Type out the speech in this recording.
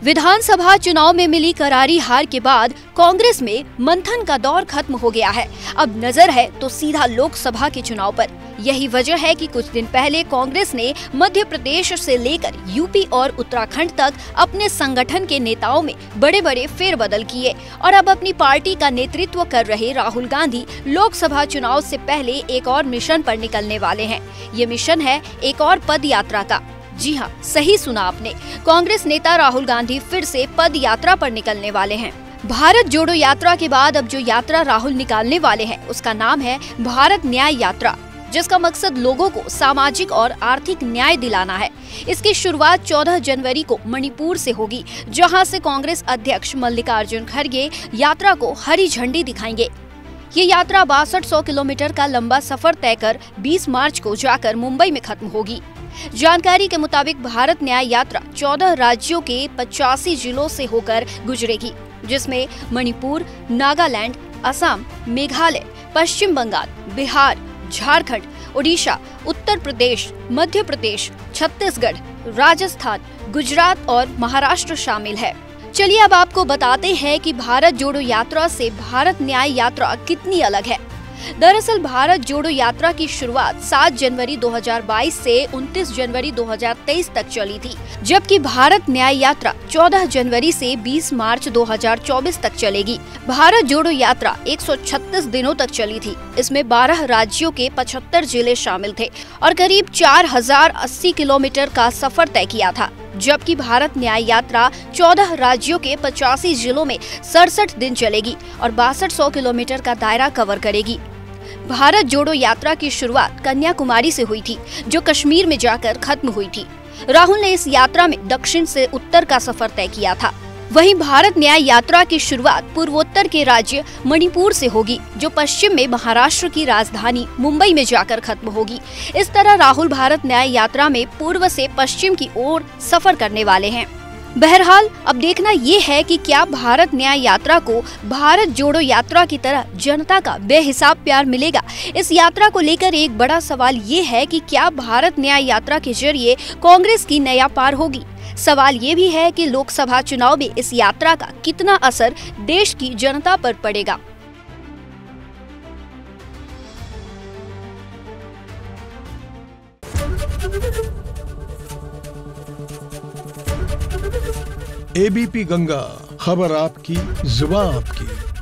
विधानसभा चुनाव में मिली करारी हार के बाद कांग्रेस में मंथन का दौर खत्म हो गया है। अब नजर है तो सीधा लोकसभा के चुनाव पर। यही वजह है कि कुछ दिन पहले कांग्रेस ने मध्य प्रदेश से लेकर यूपी और उत्तराखंड तक अपने संगठन के नेताओं में बड़े बड़े फेरबदल किए और अब अपनी पार्टी का नेतृत्व कर रहे राहुल गांधी लोकसभा चुनाव से पहले एक और मिशन पर निकलने वाले हैं। ये मिशन है एक और पद यात्रा का। जी हाँ, सही सुना आपने, कांग्रेस नेता राहुल गांधी फिर से पद यात्रा पर निकलने वाले हैं। भारत जोड़ो यात्रा के बाद अब जो यात्रा राहुल निकालने वाले हैं उसका नाम है भारत न्याय यात्रा, जिसका मकसद लोगों को सामाजिक और आर्थिक न्याय दिलाना है। इसकी शुरुआत 14 जनवरी को मणिपुर से होगी, जहां से कांग्रेस अध्यक्ष मल्लिकार्जुन खड़गे यात्रा को हरी झंडी दिखाएंगे। ये यात्रा 6200 किलोमीटर का लंबा सफर तय कर 20 मार्च को जाकर मुंबई में खत्म होगी। जानकारी के मुताबिक भारत न्याय यात्रा 14 राज्यों के 85 जिलों से होकर गुजरेगी, जिसमें मणिपुर, नागालैंड, असम, मेघालय, पश्चिम बंगाल, बिहार, झारखंड, उड़ीसा, उत्तर प्रदेश, मध्य प्रदेश, छत्तीसगढ़, राजस्थान, गुजरात और महाराष्ट्र शामिल है। चलिए अब आपको बताते हैं कि भारत जोड़ो यात्रा से भारत न्याय यात्रा कितनी अलग है। दरअसल भारत जोड़ो यात्रा की शुरुआत 7 जनवरी 2022 से 29 जनवरी 2023 तक चली थी, जबकि भारत न्याय यात्रा 14 जनवरी से 20 मार्च 2024 तक चलेगी। भारत जोड़ो यात्रा 136 दिनों तक चली थी। इसमें 12 राज्यों के 75 जिले शामिल थे और करीब 4080 किलोमीटर का सफर तय किया था, जबकि भारत न्याय यात्रा 14 राज्यों के 85 जिलों में 67 दिन चलेगी और 6200 किलोमीटर का दायरा कवर करेगी। भारत जोड़ो यात्रा की शुरुआत कन्याकुमारी से हुई थी, जो कश्मीर में जाकर खत्म हुई थी। राहुल ने इस यात्रा में दक्षिण से उत्तर का सफर तय किया था। वहीं भारत न्याय यात्रा की शुरुआत पूर्वोत्तर के राज्य मणिपुर से होगी, जो पश्चिम में महाराष्ट्र की राजधानी मुंबई में जाकर खत्म होगी। इस तरह राहुल भारत न्याय यात्रा में पूर्व से पश्चिम की ओर सफर करने वाले हैं। बहरहाल अब देखना ये है कि क्या भारत न्याय यात्रा को भारत जोड़ो यात्रा की तरह जनता का बेहिसाब प्यार मिलेगा। इस यात्रा को लेकर एक बड़ा सवाल ये है कि क्या भारत न्याय यात्रा के जरिए कांग्रेस की नया पार होगी। सवाल ये भी है कि लोकसभा चुनाव में इस यात्रा का कितना असर देश की जनता पर पड़ेगा। एबीपी गंगा, खबर आपकी, जुबान आपकी।